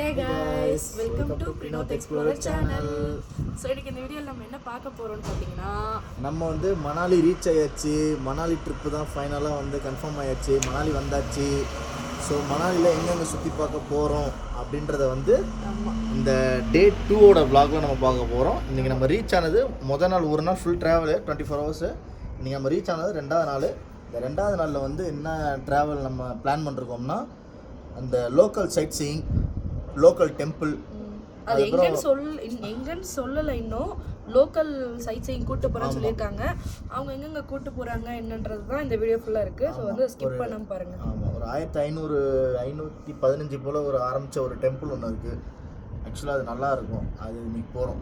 Hey guys, welcome to Prinoth Explorer channel. So இன்னைக்கு இந்த வீடியோல நம்ம என்ன பார்க்க போறோம்னு பாத்தீங்கன்னா நம்ம வந்து மணாலி ரீச் ஆயாச்சு. மணாலி ட்ரிப்பு தான் ஃபைனலாக வந்து கன்ஃபார்ம் ஆயாச்சு. மணாலி வந்தாச்சு. ஸோ மணாலியில் எங்கெங்கே சுற்றி பார்க்க போகிறோம் அப்படின்றத வந்து இந்த டே 2ஓட vlogல நம்ம பார்க்க போகிறோம். இன்றைக்கி நம்ம ரீச் ஆனது முதல் நாள், ஒரு நாள் ஃபுல் ட்ராவலு 24 ஹவர்ஸு. இன்றைக்கி நம்ம ரீச் ஆனது 2வது நாள். இந்த 2வது நாளில் வந்து என்ன ட்ராவல் நம்ம பிளான் பண்ணிருக்கோம்னா, அந்த local sightseeing, local temple, அது எங்கன்னு சொல்லலை. இன்னும் லோக்கல் சைட் சீயிங் கூட்டு போகிறேன்னு சொல்லியிருக்காங்க. அவங்க எங்கெங்கே கூட்டு போகிறாங்க என்னன்றது தான் இந்த வீடியோ ஃபுல்லாக இருக்குது. ஸோ வந்து ஸ்கிப் பண்ணாமல் பாருங்கள். ஆமாம், ஒரு 1515 போல் ஒரு ஆரம்பித்த ஒரு டெம்பிள் ஒன்று இருக்குது. ஆக்சுவலாக அது நல்லாயிருக்கும். அது இன்னைக்கு போகிறோம்.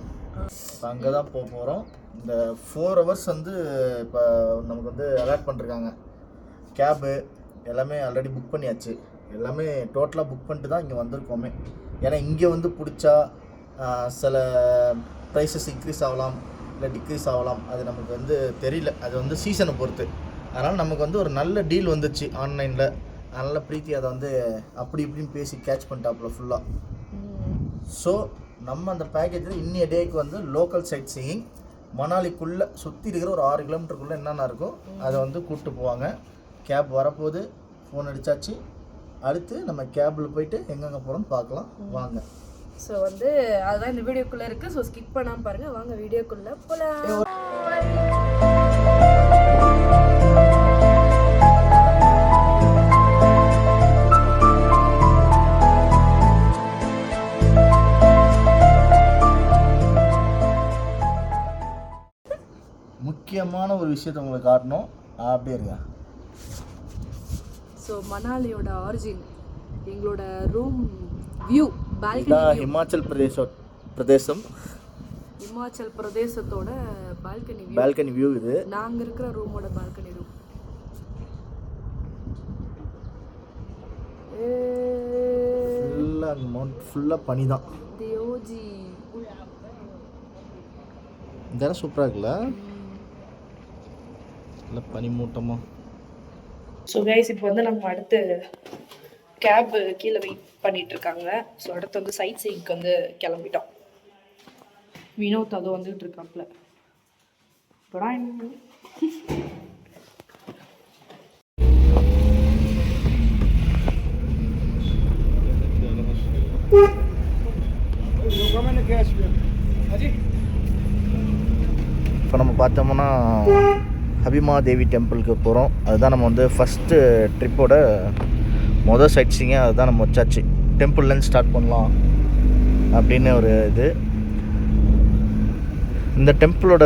இப்போ அங்கே தான் போகிறோம். இந்த 4 ஹவர்ஸ் வந்து இப்போ நமக்கு வந்து அலாட் பண்ணிருக்காங்க. கேபு எல்லாமே ஆல்ரெடி புக் பண்ணியாச்சு. எல்லாமே டோட்டலாக புக் பண்ணிட்டு தான் இங்கே வந்திருக்கோமே. ஏன்னா இங்கே வந்து பிடிச்சா சில ப்ரைஸஸ் இன்க்ரீஸ் ஆகலாம், இல்லை டிக்ரீஸ் ஆகலாம். அது நமக்கு வந்து தெரியல. அது வந்து சீசனை பொறுத்து. அதனால் நமக்கு வந்து ஒரு நல்ல டீல் வந்துச்சு ஆன்லைனில். அதனால் பிரீத்தி அதை வந்து அப்படி இப்படின்னு பேசி கேட்ச் பண்ணிட்டாப்புல ஃபுல்லாக. ஸோ நம்ம அந்த பேக்கேஜில் இன்னைய டேக்கு வந்து லோக்கல் சைட் சீயிங், மணாலிக்குள்ளே சுற்றி இருக்கிற ஒரு 6 கிலோமீட்டருக்குள்ளே என்னென்ன இருக்கோ அதை வந்து கூப்பிட்டு போவாங்க. கேப் வரப்போகுது, ஃபோன் அடித்தாச்சு. அடுத்து நம்ம கேபில் போயிட்டு எங்கெங்கே போகிறோம்னு பார்க்கலாம் வாங்க. ஸோ வந்து அதுதான் இந்த வீடியோக்குள்ளே இருக்குது. ஸோ ஸ்கிப் பண்ணாமல் பாருங்கள். வாங்க வீடியோக்குள்ளே போகலாம். முக்கியமான ஒரு விஷயத்தை உங்களுக்கு காட்டணும். அப்படியே இருங்க. ஸோ மணாலியோட ஆரிஜின், எங்களோட ரூம் வியூ, பால்கனி. ஹிமாச்சல் பிரதேசம், இமாச்சல் பிரதேசத்தோட பால்கனி வியூ இது. நாங்கள் இருக்கிற ரூமோட பால்கனி ரூம். ஃபுல்லாக மவுண்ட் ஃபுல்லாக பனி தான். தியோஜி இந்த இடம் சூப்பராக இருக்குல்ல, இல்லை பனி மூட்டமாக. ஸோ கைஸ், இப்போ வந்து நம்ம அடுத்து கேப் கீழே வெயிட் பண்ணிட்டு இருக்காங்க. ஸோ அடுத்து வந்து சைட் சீயிங்க்கு வந்து கிளம்பிட்டோம். வினோத் அது வந்துட்டு இருக்காப்புல. இப்போ நம்ம பார்த்தோம்னா ஹபிமா தேவி டெம்பிளுக்கு போகிறோம். அதுதான் நம்ம வந்து ஃபஸ்ட்டு ட்ரிப்போட மொதல் சைட் சீயிங்க. அதுதான் நம்ம வச்சாச்சு. டெம்பிள்லேருந்து ஸ்டார்ட் பண்ணலாம் அப்படின்னு ஒரு இது. இந்த டெம்பிளோட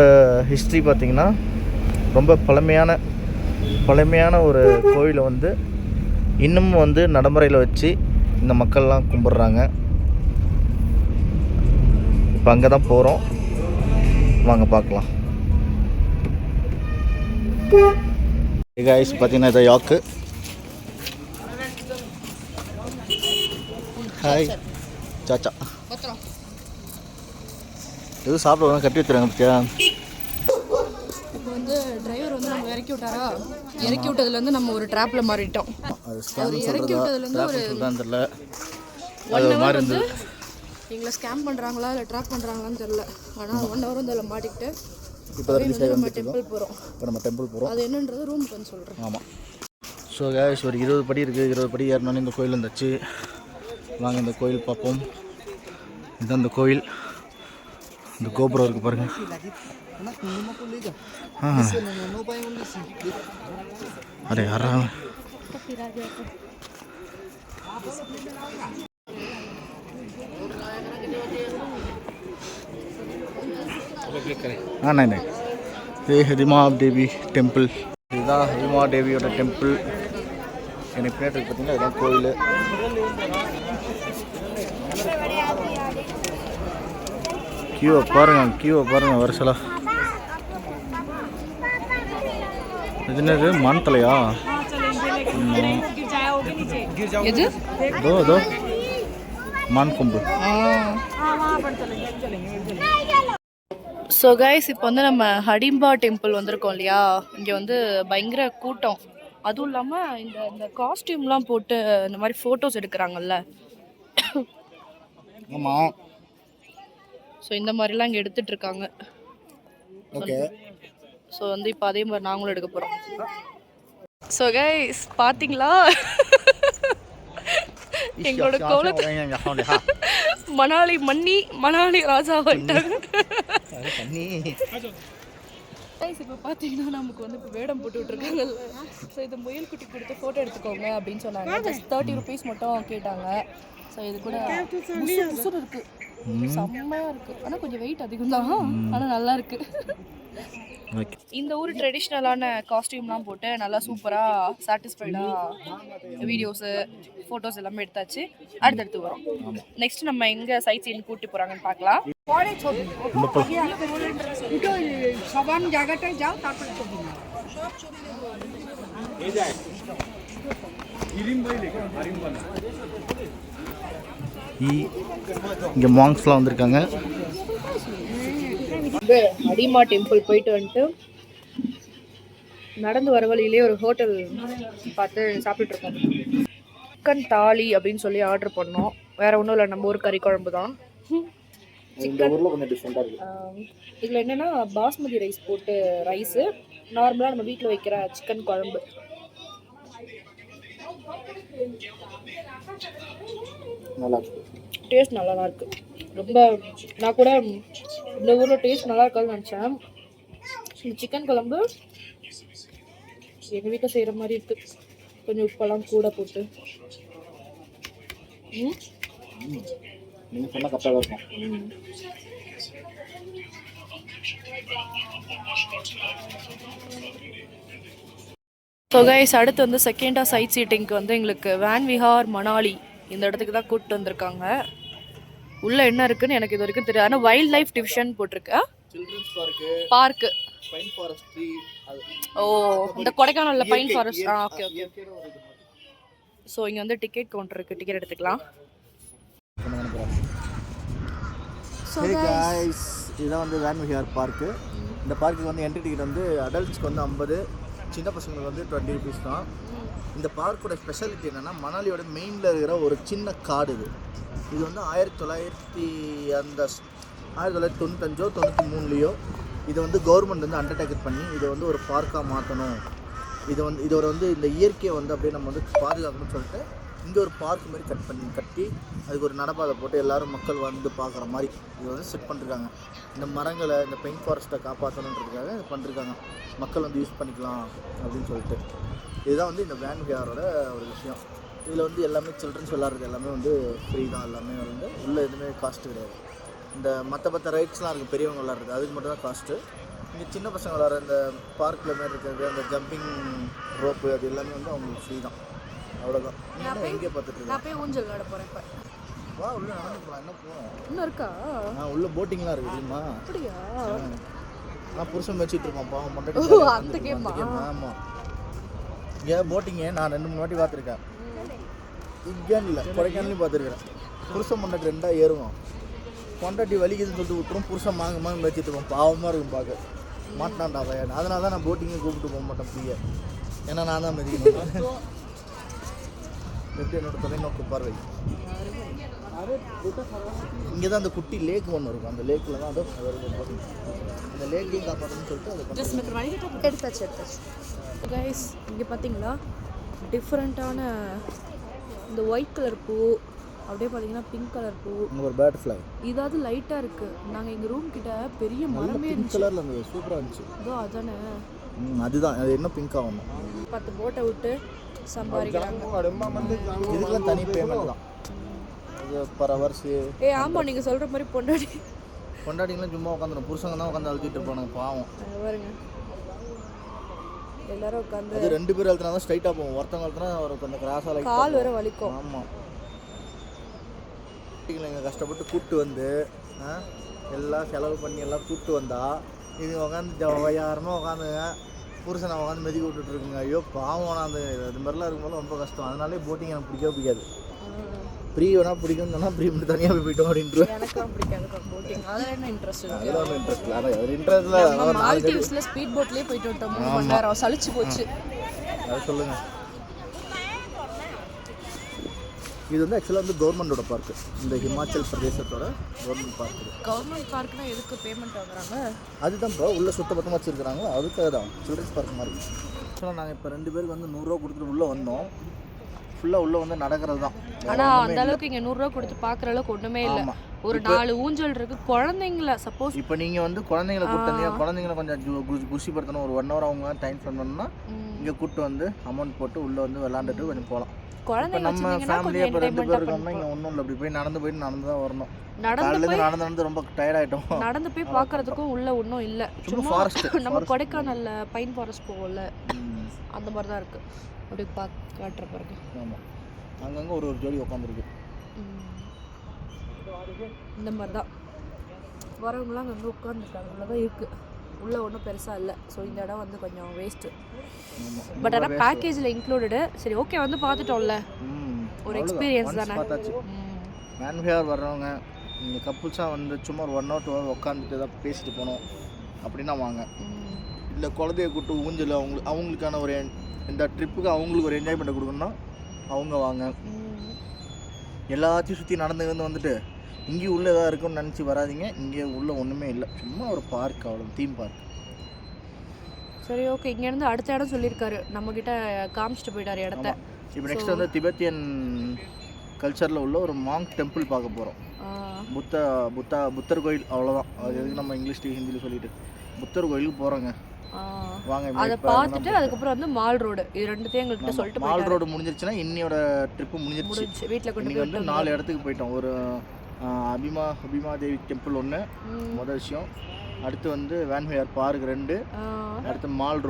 ஹிஸ்ட்ரி பார்த்திங்கன்னா ரொம்ப பழமையான ஒரு கோயிலை வந்து இன்னமும் வந்து நடைமுறையில் வச்சு இந்த மக்கள்லாம் கும்பிட்றாங்க. இப்போ அங்கே தான் போகிறோம். வாங்க பார்க்கலாம். காய்ஸ் பார்த்தீங்கன்னா இதை யாக்கு. ஹாய் சாச்சா. எதுவும் சாப்பிட கட்டி வச்சுருங்க பத்தியா. இப்போ வந்து டிரைவர் வந்து நம்ம இறக்கி விட்டாரா, இறக்கி விட்டதுலேருந்து நம்ம ஒரு ட்ராப்பில் மாறிட்டோம். அது இறக்கி விட்டதுலேருந்து ஒரு தெரியல. வந்து எங்களை ஸ்கேம் பண்ணுறாங்களா இல்லை ட்ராப் பண்ணுறாங்களான்னு தெரில. ஆனால் 1 ஹவர் வந்து அதில் மாட்டிக்கிட்டு இப்போ நம்ம டெம்பிள் போகிறோம். இப்போ நம்ம டெம்பிள் போகிறோம். அது என்னன்றது ரூமுக்கு வந்து சொல்கிறேன். ஆமாம். ஸோ கேஸ், ஒரு 20 படி இருக்குது. 20 படி ஏறினோன்னே இந்த கோயில் இருந்துச்சு. வாங்க இந்த கோயில் பார்ப்போம். இதுதான் இந்த கோயில். இந்த கோபுரம் இருக்குது பாருங்கள். அரே யாரா नहीं ये ஹதிமா தேவி டெம்பிள். இதுதான் ஹதிமா தேவியோட டெம்பிள். எனக்கு பின்னாடி பார்த்தீங்கன்னா இதுதான் கோயில். கியூவை பாருங்கள் வருஷலா. இது என்னது, மான் தலையா? दो मान कुंभ. ஸோ கைஸ், இப்போ வந்து நம்ம ஹடிம்பா டெம்பிள் வந்திருக்கோம் இல்லையா. இங்கே வந்து பயங்கர கூட்டம். அதுவும் இல்லாமல் இந்த காஸ்டியூம்லாம் போட்டு இந்த மாதிரி ஃபோட்டோஸ் எடுக்கிறாங்கல்ல, ஆமாம். ஸோ இந்த மாதிரிலாம் இங்கே எடுத்துட்டு இருக்காங்க. ஓகே. ஸோ வந்து இப்போ அதே மாதிரி நாங்களும் எடுக்க போகிறோம். ஸோ கைஸ் பார்த்தீங்களா எங்களோட கோலத்தை மணாலி மன்னி மணாலி ராஜா வந்துட்டாங்க. இப்போ பார்த்தீங்கன்னா நமக்கு வந்து இப்போ வேடம் போட்டு விட்டுருக்காங்கல்ல. ஸோ இது முயல் குட்டி கொடுத்து ஃபோட்டோ எடுத்துக்கோங்க அப்படின்னு சொன்னாங்க. ஜஸ்ட் 30 rupees மட்டும் கேட்டாங்க. ஸோ இது கூட புசுறு இருக்கு, செம்மையாக இருக்கு. ஆனால் கொஞ்சம் வெயிட் அதிகம் தான், ஆனால் நல்லா இருக்கு. இந்த ஊர் ட்ரெடிஷ்னலான காஸ்டியூம்லாம் போட்டு நல்லா சூப்பராக சாட்டிஸ்ஃபைடாக வீடியோஸு ஃபோட்டோஸ் எல்லாமே எடுத்தாச்சு. அடுத்தடுத்து வரும். நெக்ஸ்ட் நம்ம எங்கே சைட் சீன் கூட்டி போகிறாங்கன்னு பார்க்கலாம். இங்கே மாங்ஸ்லாம் வந்திருக்காங்க. அடிமா டெம்பிள் போயிட்டு வந்துட்டு நடந்து வர வழியிலே ஒரு ஹோட்டல் பார்த்து சாப்பிட்டுட்டு இருக்கோம். சிக்கன் தாலி அப்படின்னு சொல்லி ஆர்டர் பண்ணோம். வேற ஒன்றும் இல்லை, நம்ம ஊர் கறி குழம்பு தான். இதில் என்னென்னா பாஸ்மதி ரைஸ் போட்டு ரைஸு, நார்மலாக நம்ம வீட்டில் வைக்கிற சிக்கன் குழம்பு. டேஸ்ட் நல்லா தான் இருக்குது. ரொம்ப நான் கூட இந்த ஊரில் டேஸ்ட் நல்லா இருக்காதுன்னு நினச்சேன். இந்த சிக்கன் குழம்பு எங்கள் வீட்டில் செய்கிற மாதிரி இருக்குது. கொஞ்சம் உப்பெல்லாம் கூட போட்டு நீங்கள் சொன்னால் கரெக்டாக இருக்கும். ஸோ கைஸ் அடுத்து வந்து செகண்டாக சைட் சீட்டிங்க்கு வந்து எங்களுக்கு வேன் விஹார் மணாலி இந்த இடத்துக்கு தான் கூப்பிட்டு வந்திருக்காங்க. உள்ள என்ன இருக்குன்னு எனக்கு இது வரைக்கும் தெரியாது. ஆனால் வைல்ட் லைஃப் டிவிஷன் போட்டிருக்கா. Children's park, pine forest tree. Oh, இந்த கொடைக்கானல்ல pine forest. Okay okay. So இங்கே வந்து டிக்கெட் கவுண்டர் இருக்குது, டிக்கெட் எடுத்துக்கலாம். இதுதான் வந்து வேன் விஹார் பார்க்கு. இந்த பார்க்குக்கு வந்து என்ட்ரி டிக்கெட் வந்து அடல்ட்ஸ்க்கு வந்து 50, சின்ன பசங்களுக்கு வந்து 20 rupees தான். இந்த பார்க்கோட ஸ்பெஷாலிட்டி என்னென்னா மணாலியோட மெயினில் இருக்கிற ஒரு சின்ன காடு இது. இது வந்து 1995 93 இதை வந்து கவர்மெண்ட் வந்து அண்டர்டேக்கர் பண்ணி இதை வந்து ஒரு பார்க்காக மாற்றணும், இதோட வந்து இந்த இயற்கையை வந்து அப்படியே நம்ம வந்து பாதுகாக்கணும்னு சொல்லிட்டு இங்கே ஒரு பார்க் மாதிரி கட்டி அதுக்கு ஒரு நடப்பாதை போட்டு எல்லோரும் மக்கள் வந்து பார்க்குற மாதிரி இது வந்து செட் பண்ணிருக்காங்க. இந்த மரங்களை, இந்த பெயின் ஃபாரஸ்ட்டை காப்பாற்றணுன்றதுக்காக இது பண்ணிருக்காங்க. மக்கள் வந்து யூஸ் பண்ணிக்கலாம் அப்படின்னு சொல்லிட்டு. இதுதான் வந்து இந்த வேன் விஹாரோட ஒரு விஷயம். இதில் வந்து எல்லாமே சில்ட்ரன்ஸ் விளாட்றது எல்லாமே வந்து ஃப்ரீ தான். எல்லாமே வந்து உள்ளே எதுவுமே காஸ்ட்டு கிடையாது. இந்த மற்ற ரைட்ஸ்லாம் இருக்குது, பெரியவங்க விளாட்றது அதுக்கு மட்டும் தான் காஸ்ட்டு. இங்கே சின்ன பசங்க விளாட்ற இந்த பார்க்கில் மாதிரி இருக்கிறது, அந்த ஜம்பிங் ரோப்பு, அது எல்லாமே வந்து அவங்களுக்கு ஃப்ரீ தான். அவ்வளோதான். நீங்கள் எங்கே பார்த்துட்டு நான் போய் ஊஞ்சல் விளாட போகிறேன். இப்போ வா, உள்ளே நடந்து போகலாம். என்ன போகணும் இன்னும் இருக்கா? உள்ளே போட்டிங்லாம் இருக்குது தெரியுமா? அப்படியா? நான் புருஷன் வச்சுட்டு இருப்பான் பாவம் மட்டும். அந்த கேம். ஆமாம், இங்கே போட்டிங்க நான் 2-3 வாட்டி பார்த்துருக்கேன். இங்கேன்னு இல்லை, கொடைக்கானலையும் பார்த்துருக்குறேன். புருஷன் பொண்டாட்டி 2 ஏறுவோம். பொண்டாட்டி வலிக்குதுன்னு சொல்லிட்டு விட்டுரும், புருஷன் மாங்க வச்சுட்டு இருப்போம். பாவமாக இருக்கும் பார்க்க. மாட்டான்டா பையன். அதனால தான் நான் போட்டிங்கை கூப்பிட்டு போக மாட்டேன் ஃப்ரீயாக. ஏன்னா நான் தான் மதிக்கணும். எப்படி என்னோட தொலைநோக்கு பார்வை. இங்கே தான் அந்த குட்டி லேக் ஒன்று இருக்கும். அந்த லேக்கில் தான் அதோ அந்த லேக்கையும் காப்பாற்றணும்னு சொல்லிட்டு அதை எடுத்தாச்சு. கைஸ் இங்கே பார்த்தீங்களா டிஃப்ரெண்ட்டான இந்த ஒயிட் கலர் பூ, அப்படியே பார்த்தீங்கன்னா பிங்க் கலர் பூ, ஒரு பேர்ட் ஃப்ளை. இதாவது லைட்டாக இருக்குது. நாங்கள் எங்கள் ரூம் கிட்ட பெரிய மரமே பிங்க் கலரில் இருந்தது, சூப்பராக இருந்துச்சு. இதோ அதானே, அதுதான். அது என்ன பிங்காக ஒன்று 10 போட்டை விட்டு சம்பாதிக்கிறாங்க. இதுக்கெல்லாம் தனி பேமெண்ட் தான். அது பர் ஹவர்ஸ். ஆமாம், நீங்கள் சொல்கிற மாதிரி பொண்டாட்டிங்களாம் சும்மா உட்காந்துடும். புருஷங்க தான் உட்காந்து அழுத்திட்டு இருப்பானுங்க பாவம். பாருங்க எல்லாரும் உட்காந்து. அது 2 பேர் அழுத்தினா தான் ஸ்ட்ரைட்டாக போகும். ஒருத்தவங்க அழுத்தினா ஒரு கொஞ்சம் கிராஸாக கால் வர வலிக்கும். ஆமாம். எங்கள் கஷ்டப்பட்டு கூப்பிட்டு வந்து எல்லாம் செலவு பண்ணி எல்லாம் கூப்பிட்டு வந்தால் இது உட்காந்து யாருமே உட்காந்துங்க, புருஷனை உட்காந்து மெதிக்க விட்டுட்டு இருக்குங்க. ஐயோ பாவம். நான் இது மாதிரிலாம் இருக்கும்போது ரொம்ப கஷ்டம். அதனாலே போட்டிங் எனக்கு பிடிக்காது. ப்ரீ வேணால் பிடிக்கும்னு சொன்னால் ப்ரீ மட்டும் தனியாக போயிட்டோம் அப்படின்ட்டு. எனக்கும் பிடிக்காது போட்டிங். அதில் என்ன இன்ட்ரெஸ்ட் இருக்குது? அதெல்லாம் இன்ட்ரெஸ்ட் இல்லை. அது இன்ட்ரெஸ்ட்டில் மால்டீவ்ஸில் ஸ்பீட் போட்லேயே போயிட்டு விட்டோம். 3 மணி நேரம் சலிச்சு போச்சு. அது சொல்லுங்கள். இது வந்து ஆக்சுவலாக வந்து கவர்மெண்டோட பார்க்கு, இந்த ஹிமாச்சல் பிரதேசத்தோட கவர்மெண்ட் பார்க்கு. கவர்மெண்ட் பார்க்னா எதுக்கு பேமெண்ட் வாங்குறாங்க? அதுதான் இப்போ உள்ள சுத்தபத்தமாக வச்சுருக்கிறாங்களோ அதுக்காக தான், சில்ட்ரன்ஸ் பார்க் மாதிரி. ஆக்சுவலாக நாங்கள் இப்போ 2 பேருக்கு வந்து 100 ரூபா கொடுத்துட்டு உள்ளே வந்தோம். ஃபுல்லாக உள்ளே வந்து நடக்கிறது தான். ஆனால் அந்த அளவுக்கு இங்கே 100 ரூபா கொடுத்து பார்க்குற அளவுக்கு ஒன்றுமே இல்லை. ஒரு 4 ஊஞ்சல் இருக்கு குழந்தைங்கள. சப்போஸ் இப்போ நீங்கள் வந்து குழந்தைங்களை கூப்பிட்டு குழந்தைங்களை கொஞ்சம் குஷிப்படுத்தணும், ஒரு 1 ஹவர் அவங்க டைம் ஸ்பெண்ட் பண்ணணும்னா இங்கே கூப்பிட்டு வந்து அமௌண்ட் போட்டு உள்ளே வந்து விளாண்டுட்டு கொஞ்சம் போகலாம். குழந்தைங்க நம்ம ஃபேமிலியாக இப்போ 2 பேர் இருக்கோம்னா இங்கே ஒன்றும் இல்லை, அப்படி போய் நடந்து தான் வரணும். நடந்து ரொம்ப டயர்ட் ஆகிட்டோம். நடந்து போய் பார்க்கறதுக்கும் உள்ள ஒன்றும் இல்லை. சும்மா ஃபாரஸ்ட் நம்ம கொடைக்கானல்ல பைன் ஃபாரஸ்ட் போகல அந்த மாதிரி தான் இருக்கு. அப்படி காட்டுற பிறகு ஆமாம், அங்கங்கே ஒரு ஜோடி உட்காந்துருக்கு. இந்த மாதிரி தான் வரவங்களாம் அங்கே உட்காந்துருக்காங்க. அவ்வளோதான் இருக்குது, உள்ளே ஒன்றும் பெருசாக இல்லை. ஸோ இந்த இடம் வந்து கொஞ்சம் வேஸ்ட்டு. பட் ஆனால் பேக்கேஜில் இன்க்ளூடடு. சரி ஓகே, வந்து பார்த்துட்டோம்ல, ஒரு எக்ஸ்பீரியன்ஸ் தானே. மேன்ஹியர் வர்றவங்க இந்த கப்புள்ஸாக வந்து சும்மா ஒரு 1 ஹவர் 2 ஹவர் உட்காந்துட்டு ஏதாவது பேசிட்டு போனோம் அப்படின்னா வாங்க. இல்லை குழந்தைய கூட்டு ஊஞ்சல் அவங்களுக்கான ஒரு இந்த ட்ரிப்புக்கு அவங்களுக்கு ஒரு என்ஜாய்மெண்ட் கொடுக்கணும்னா அவங்க வாங்க. எல்லாத்தையும் சுற்றி நடந்து வந்துட்டு இங்கேயும் உள்ளே எதாவது இருக்குன்னு நினச்சி வராதிங்க. இங்கே உள்ளே ஒன்றுமே இல்லை, சும்மா ஒரு பார்க், அவ்வளோ தீம் பார்க். சரி ஓகே, இங்கேருந்து அடுத்த இடம் சொல்லியிருக்காரு, நம்மக்கிட்ட காமிச்சிட்டு போயிட்டார் இடத்த. இப்போ நெக்ஸ்ட் வந்து திபெத்தியன் கல்ச்சரில் உள்ள ஒரு மாங்க் டெம்பிள் பார்க்க போகிறோம். புத்தர் கோயில், அவ்வளோதான். அது எதுக்கு நம்ம இங்கிலீஷ் ஹிந்தியில் சொல்லிட்டு புத்தர் கோயிலுக்கு போகிறோங்க. வாங்க, அதை பார்த்துட்டு அதுக்கப்புறம் வந்து மால் ரோடு, இது ரெண்டுத்தையும் எங்கள்கிட்ட சொல்லிட்டு மால் ரோடு முடிஞ்சிருச்சுன்னா இன்னையோட ட்ரிப்பு முடிஞ்சிருச்சு. வீட்டில் கொண்டு வந்து 4 இடத்துக்கு போயிட்டோம். ஒரு அபிமா தேவி டெம்பிள் ஒன்று மொதல் விஷயம், அடுத்து வந்து வேன்ஹியர் பார்க் 2, அடுத்து மால்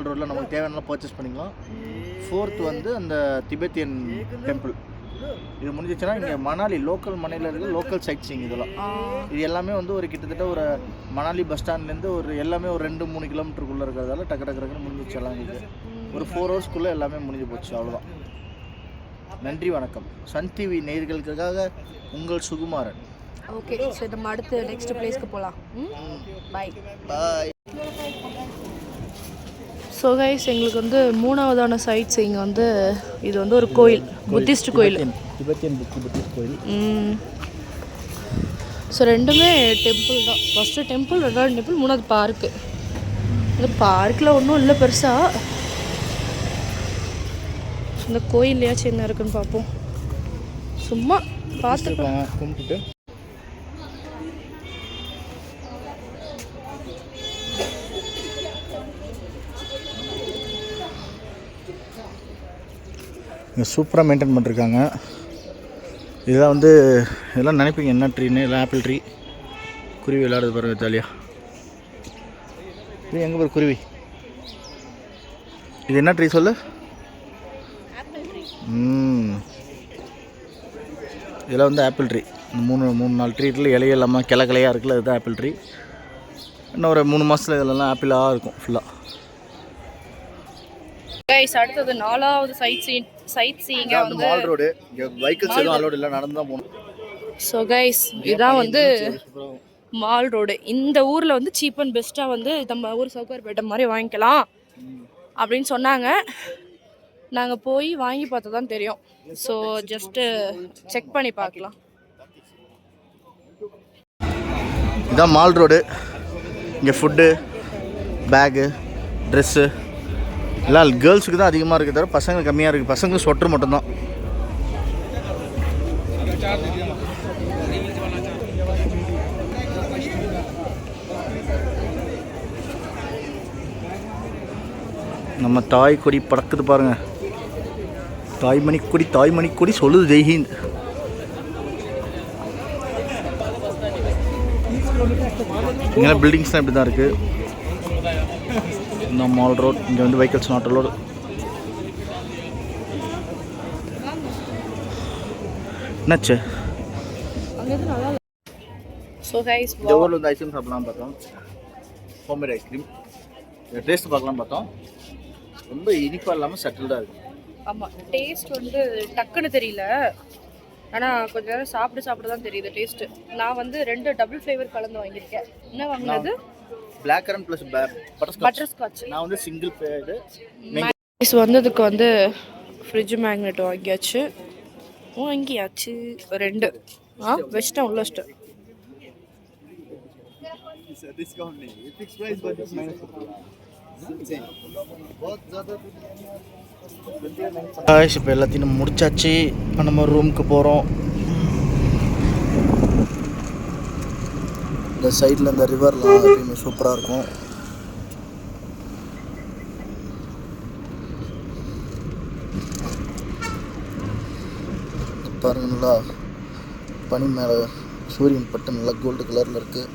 ரோடில் நமக்கு தேவையான பர்ச்சேஸ் பண்ணிக்கலாம். 4th வந்து அந்த திபெத்தியன் டெம்பிள். இது முடிஞ்சிச்சுன்னா இங்கே மணாலி மணாலியில் இருக்க லோக்கல் சைட் சீயிங். இதெல்லாம் இது எல்லாமே வந்து ஒரு கிட்டத்தட்ட ஒரு மணாலி பஸ் ஸ்டாண்ட்லேருந்து ஒரு எல்லாமே ஒரு 2-3 கிலோமீட்டருக்குள்ளே இருக்கிறதால டக்குன்னு முடிஞ்சிச்சு. எல்லாம் எங்களுக்கு ஒரு 4 ஹவர்ஸ்க்குள்ளே எல்லாமே முடிஞ்சு போச்சு. அவ்வளோதான். நன்றி, வணக்கம். சன் டிவி நேயர்களுக்காக உங்கள் சுகுமாரன். ஓகே, சரி நம்ம அடுத்து நெக்ஸ்ட் பிளேஸ்க்கு போகலாம். பாய். ஸோ கைஸ், எங்களுக்கு வந்து 3வதான சைட் சீயிங் வந்து இது வந்து ஒரு கோயில், புத்திஸ்ட் கோயில், திபெத்தியன் புத்திஸ்ட் கோயில். ஸோ ரெண்டுமே டெம்பிள் தான். ஃபஸ்ட்டு டெம்பிள், 2வது டெம்பிள், 3வது பார்க்கு. இந்த பார்க்கில் ஒன்றும் இல்லை பெருசாக. இந்த கோயில்லையாச்சும் என்ன இருக்குன்னு பார்ப்போம். சும்மா பார்த்துக்கலாம், கும்பிட்டுட்டு. இங்கே சூப்பராக மெயின்டைன் பண்ணிருக்காங்க. இதெல்லாம் வந்து இதெல்லாம் நினைப்பீங்க என்ன ட்ரீன்னு, இல்லை ஆப்பிள் ட்ரீ. குருவி விளையாடுது பாருங்க ஜாலியாக. இது எங்கே பாரு குருவி. இது என்ன ட்ரீ சொல்லு? இதெல்லாம் வந்து ஆப்பிள் ட்ரீ. 3-4 ட்ரீட்டில் இலையே இல்லாமல் கிளையாக இருக்குல்ல, இதுதான் ஆப்பிள் ட்ரீ. இன்னும் ஒரு 3 மாதத்தில் இதெல்லாம் ஆப்பிளாக இருக்கும் ஃபுல்லாக. அடுத்தது 4வது சைட் சீயிங் வந்து மால் ரோடு. இங்கே வெஹிக்கிள்ஸ் எதுவும் அலோட் இல்லை, நடந்து தான் போகணும். ஸோ கைஸ், இதான் வந்து மால் ரோடு. இந்த ஊரில் வந்து சீப் அண்ட் பெஸ்ட்டாக வந்து நம்ம ஊர் சவுகார்பேட்டை மாதிரி வாங்கிக்கலாம் அப்படின்னு சொன்னாங்க. நாங்கள் போய் வாங்கி பார்த்தா தான் தெரியும். ஸோ ஜஸ்ட்டு செக் பண்ணி பார்க்கலாம். இதான் மால் ரோடு. இங்கே ஃபுட்டு, பேகு, ட்ரெஸ்ஸு எல்லாம் கேர்ள்ஸுக்கு தான் அதிகமாக இருக்குது, தவிர பசங்க கம்மியாக இருக்குது. பசங்களுக்கு ஸ்வெட்டர் மட்டும்தான். நம்ம தாய் கொடி பறக்குது பாருங்க. தாய்மணி கொடி சொல்லுது ஜெய்ஹிந்த். இங்கே பில்டிங்ஸ்லாம் இப்படி தான் இருக்குது. இந்த மால் ரோட். இங்கே வந்து வெஹிக்கிள்ஸ் நாட் அலோடு. என்னாச்சு? இந்த ஊரில் வந்து ஐஸ்கிரீம் சாப்பிடலாம் பார்த்தோம். ஹோம்மேட் ஐஸ்கிரீம் டேஸ்ட் பார்க்கலாம் பார்த்தோம். ரொம்ப இனிப்பாக இல்லாமல் சட்டில்டாக இருக்கும். ஆமாம், டேஸ்ட் வந்து டக்குன்னு தெரியல, ஆனால் கொஞ்ச நேரம் சாப்பிட தான் தெரியுது டேஸ்ட்டு. நான் வந்து 2 டபுள் ஃப்ளேவர் கலந்து வாங்கியிருக்கேன். என்ன வாங்கினது? Black currant plus butterscotch. நான் வந்து சிங்கிள் பேடு வந்ததுக்கு வந்து ஃப்ரிட்ஜ் மேக்னெட் வாங்கியாச்சு. வாங்கியாச்சு 2. வச்சிட்டேன் உள்ள வச்சிட்டேன். இப்போ எல்லாத்தையும் முடிச்சாச்சு. இப்போ நம்ம ரூமுக்கு போகிறோம். இந்த சைடில் இந்த ரிவர்லாம் எப்பயுமே சூப்பராக இருக்கும். பாருங்க, நல்லா பனி மேலே சூரியன் பட்டு நல்லா கோல்டு கலரில் இருக்குது.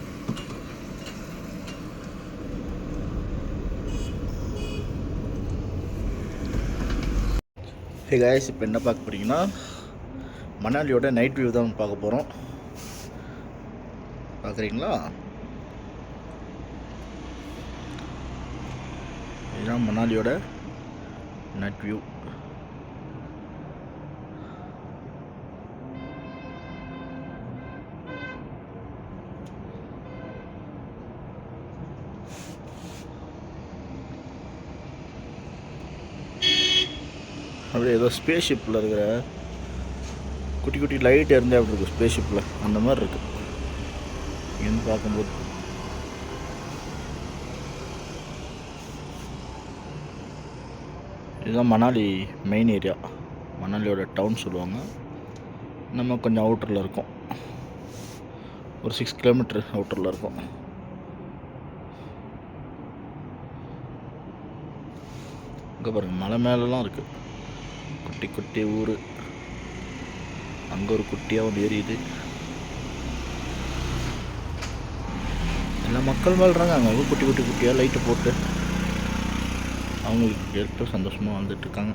ஹே காய்ஸ், இப்போ என்ன பார்க்க போகிறீங்கன்னா மணாலியோட நைட் வியூ தான் பார்க்க போகிறோம். பார்க்குறீங்களா? இதுதான் மணாலியோட நைட் வியூ. அப்படியே ஏதோ ஸ்பேஸ் ஷிப்பில் இருக்கிற குட்டி குட்டி லைட் இருந்தால் அப்படி இருக்கும். ஸ்பேஸ் ஷிப்பில் அந்த மாதிரி இருக்குது இங்கேருந்து பார்க்கும்போது. இதுதான் மணாலி மெயின் ஏரியா, மணாலியோட டவுன் சொல்லுவாங்க. நம்ம கொஞ்சம் அவுட்டரில் இருக்கோம், ஒரு 6 கிலோமீட்டர் அவுட்டரில் இருக்கோம். இங்கே பாருங்கள், மலை மேலெலாம் இருக்குது குட்டி குட்டி ஊர். அங்கே ஒரு குட்டியாக ஒன்று எரியுது. எல்லா மக்கள் வாழ்கிறாங்க அங்கே குட்டி குட்டி குட்டியாக லைட்டை போட்டு அவங்களுக்கு கேட்டு சந்தோஷமாக வாழ்ந்துட்டுருக்காங்க.